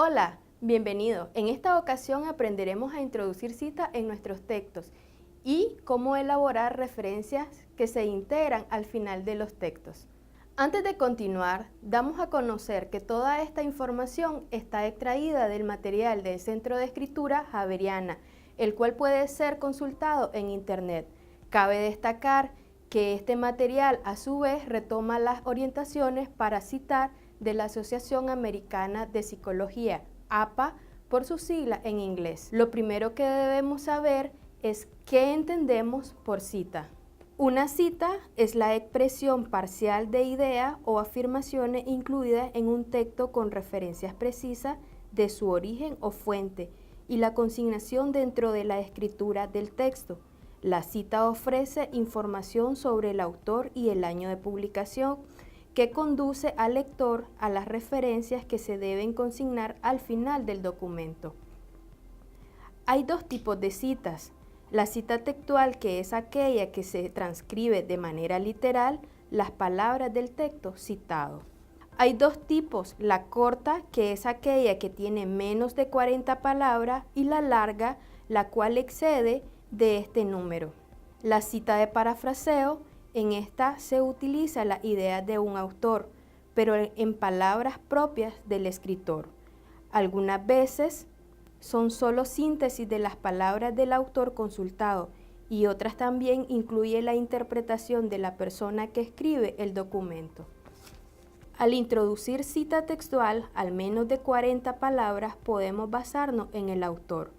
Hola, bienvenido. En esta ocasión aprenderemos a introducir citas en nuestros textos y cómo elaborar referencias que se integran al final de los textos. Antes de continuar, damos a conocer que toda esta información está extraída del material del Centro de Escritura Javeriana, el cual puede ser consultado en Internet. Cabe destacar que este material a su vez retoma las orientaciones para citar de la Asociación Americana de Psicología, APA, por su sigla en inglés. Lo primero que debemos saber es qué entendemos por cita. Una cita es la expresión parcial de ideas o afirmaciones incluidas en un texto con referencias precisas de su origen o fuente y la consignación dentro de la escritura del texto. La cita ofrece información sobre el autor y el año de publicación, que conduce al lector a las referencias que se deben consignar al final del documento. Hay dos tipos de citas. La cita textual, que es aquella que se transcribe de manera literal las palabras del texto citado. Hay dos tipos, la corta, que es aquella que tiene menos de 40 palabras, y la larga, la cual excede de este número. La cita de parafraseo, en esta se utiliza la idea de un autor, pero en palabras propias del escritor. Algunas veces son solo síntesis de las palabras del autor consultado y otras también incluye la interpretación de la persona que escribe el documento. Al introducir cita textual al menos de 40 palabras podemos basarnos en el autor,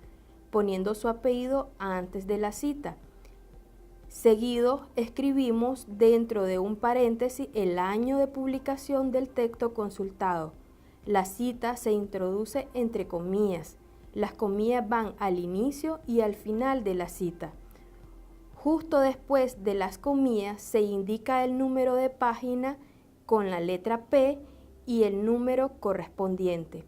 poniendo su apellido antes de la cita. Seguido, escribimos dentro de un paréntesis el año de publicación del texto consultado. La cita se introduce entre comillas. Las comillas van al inicio y al final de la cita. Justo después de las comillas se indica el número de página con la letra P y el número correspondiente.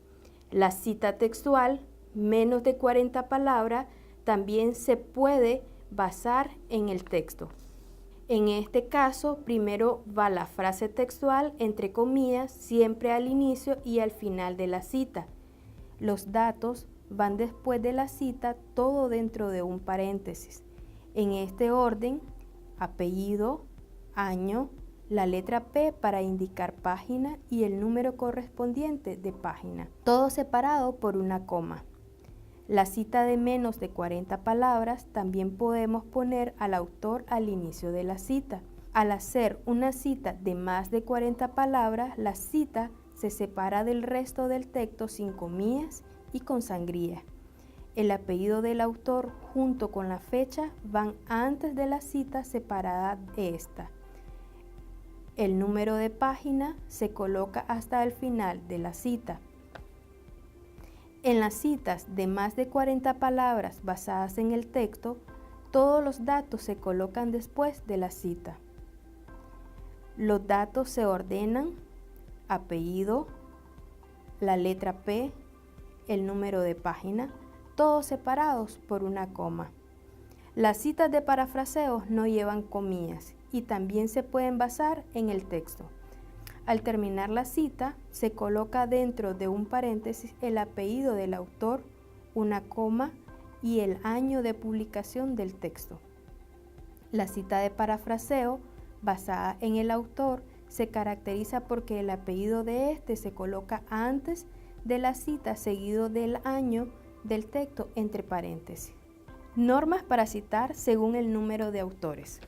La cita textual, menos de 40 palabras, también se puede basar en el texto. En este caso, primero va la frase textual entre comillas, siempre al inicio y al final de la cita. Los datos van después de la cita, todo dentro de un paréntesis. En este orden, apellido, año, la letra P para indicar página y el número correspondiente de página, todo separado por una coma. La cita de menos de 40 palabras también podemos poner al autor al inicio de la cita. Al hacer una cita de más de 40 palabras, la cita se separa del resto del texto sin comillas y con sangría. El apellido del autor junto con la fecha van antes de la cita separada de esta. El número de página se coloca hasta el final de la cita. En las citas de más de 40 palabras basadas en el texto, todos los datos se colocan después de la cita. Los datos se ordenan: apellido, la letra P, el número de página, todos separados por una coma. Las citas de parafraseos no llevan comillas y también se pueden basar en el texto. Al terminar la cita, se coloca dentro de un paréntesis el apellido del autor, una coma y el año de publicación del texto. La cita de parafraseo, basada en el autor, se caracteriza porque el apellido de este se coloca antes de la cita, seguido del año del texto entre paréntesis. Normas para citar según el número de autores.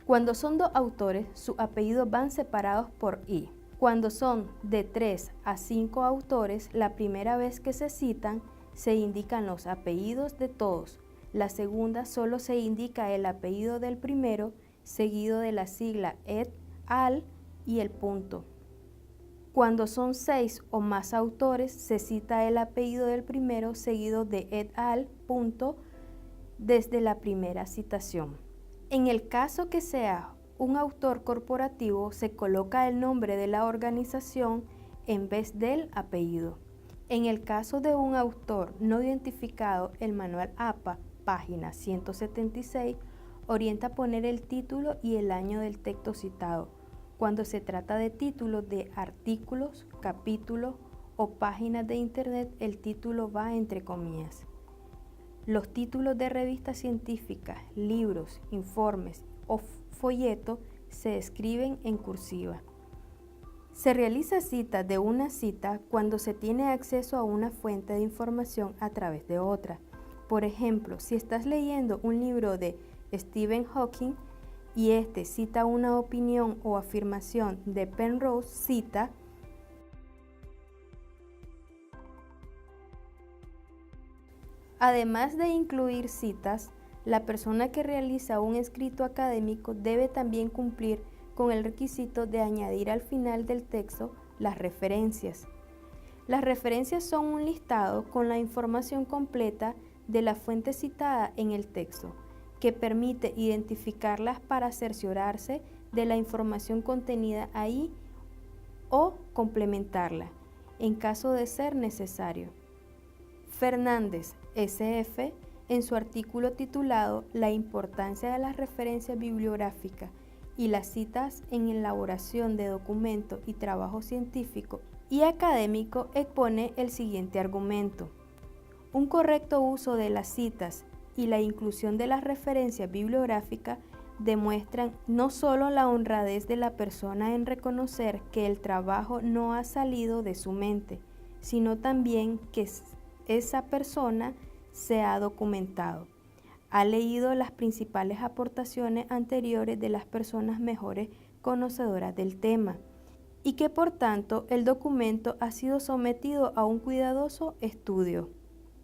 Cuando son dos autores, sus apellidos van separados por I. Cuando son de 3 a 5 autores, la primera vez que se citan, se indican los apellidos de todos. La segunda solo se indica el apellido del primero, seguido de la sigla et al y el punto. Cuando son 6 o más autores, se cita el apellido del primero, seguido de et al, punto, desde la primera citación. En el caso que sea un autor corporativo, se coloca el nombre de la organización en vez del apellido. En el caso de un autor no identificado, el manual APA, página 176, orienta a poner el título y el año del texto citado. Cuando se trata de títulos de artículos, capítulos o páginas de internet, el título va entre comillas. Los títulos de revistas científicas, libros, informes o folletos se escriben en cursiva. Se realiza cita de una cita cuando se tiene acceso a una fuente de información a través de otra. Por ejemplo, si estás leyendo un libro de Stephen Hawking y este cita una opinión o afirmación de Penrose, cita. Además de incluir citas, la persona que realiza un escrito académico debe también cumplir con el requisito de añadir al final del texto las referencias. Las referencias son un listado con la información completa de la fuente citada en el texto, que permite identificarlas para cerciorarse de la información contenida ahí o complementarla, en caso de ser necesario. Fernández, S.F., en su artículo titulado La importancia de las referencias bibliográficas y las citas en elaboración de documentos y trabajo científico y académico, expone el siguiente argumento. Un correcto uso de las citas y la inclusión de las referencias bibliográficas demuestran no solo la honradez de la persona en reconocer que el trabajo no ha salido de su mente, sino también que esa persona se ha documentado, ha leído las principales aportaciones anteriores de las personas mejores conocedoras del tema y que por tanto el documento ha sido sometido a un cuidadoso estudio.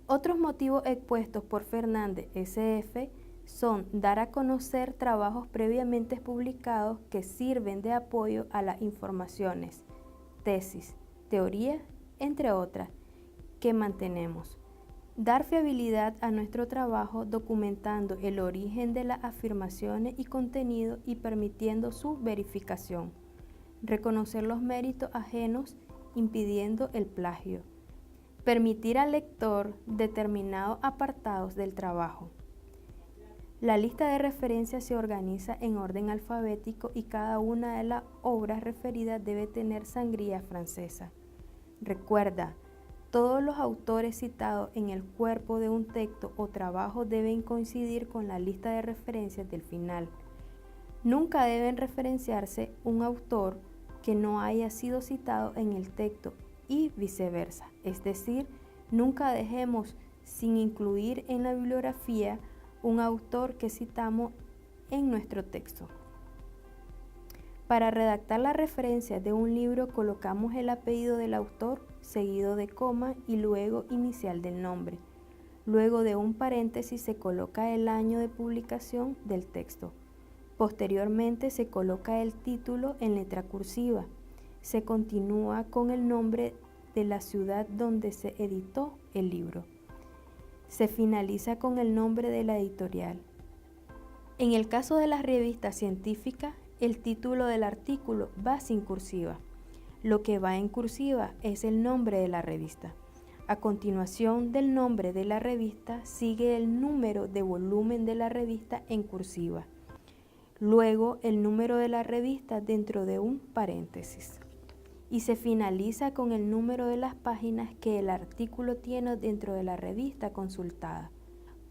Otros motivos expuestos por Fernández, S.F., son dar a conocer trabajos previamente publicados que sirven de apoyo a las informaciones, tesis, teorías, entre otras, que mantenemos. Dar fiabilidad a nuestro trabajo documentando el origen de las afirmaciones y contenido y permitiendo su verificación. Reconocer los méritos ajenos impidiendo el plagio. Permitir al lector determinados apartados del trabajo. La lista de referencias se organiza en orden alfabético y cada una de las obras referidas debe tener sangría francesa. Recuerda, todos los autores citados en el cuerpo de un texto o trabajo deben coincidir con la lista de referencias del final. Nunca deben referenciarse un autor que no haya sido citado en el texto y viceversa, es decir, nunca dejemos sin incluir en la bibliografía un autor que citamos en nuestro texto. Para redactar la referencia de un libro colocamos el apellido del autor seguido de coma y luego inicial del nombre. Luego de un paréntesis se coloca el año de publicación del texto. Posteriormente se coloca el título en letra cursiva. Se continúa con el nombre de la ciudad donde se editó el libro. Se finaliza con el nombre de la editorial. En el caso de las revistas científicas, el título del artículo va sin cursiva. Lo que va en cursiva es el nombre de la revista. A continuación del nombre de la revista sigue el número de volumen de la revista en cursiva. Luego el número de la revista dentro de un paréntesis. Y se finaliza con el número de las páginas que el artículo tiene dentro de la revista consultada.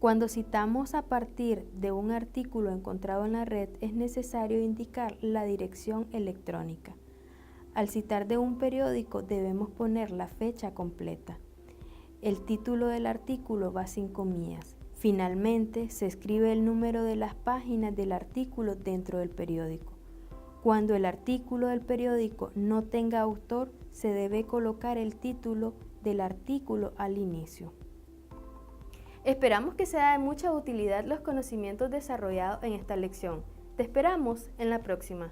Cuando citamos a partir de un artículo encontrado en la red, es necesario indicar la dirección electrónica. Al citar de un periódico debemos poner la fecha completa. El título del artículo va sin comillas. Finalmente, se escribe el número de las páginas del artículo dentro del periódico. Cuando el artículo del periódico no tenga autor, se debe colocar el título del artículo al inicio. Esperamos que sea de mucha utilidad los conocimientos desarrollados en esta lección. Te esperamos en la próxima.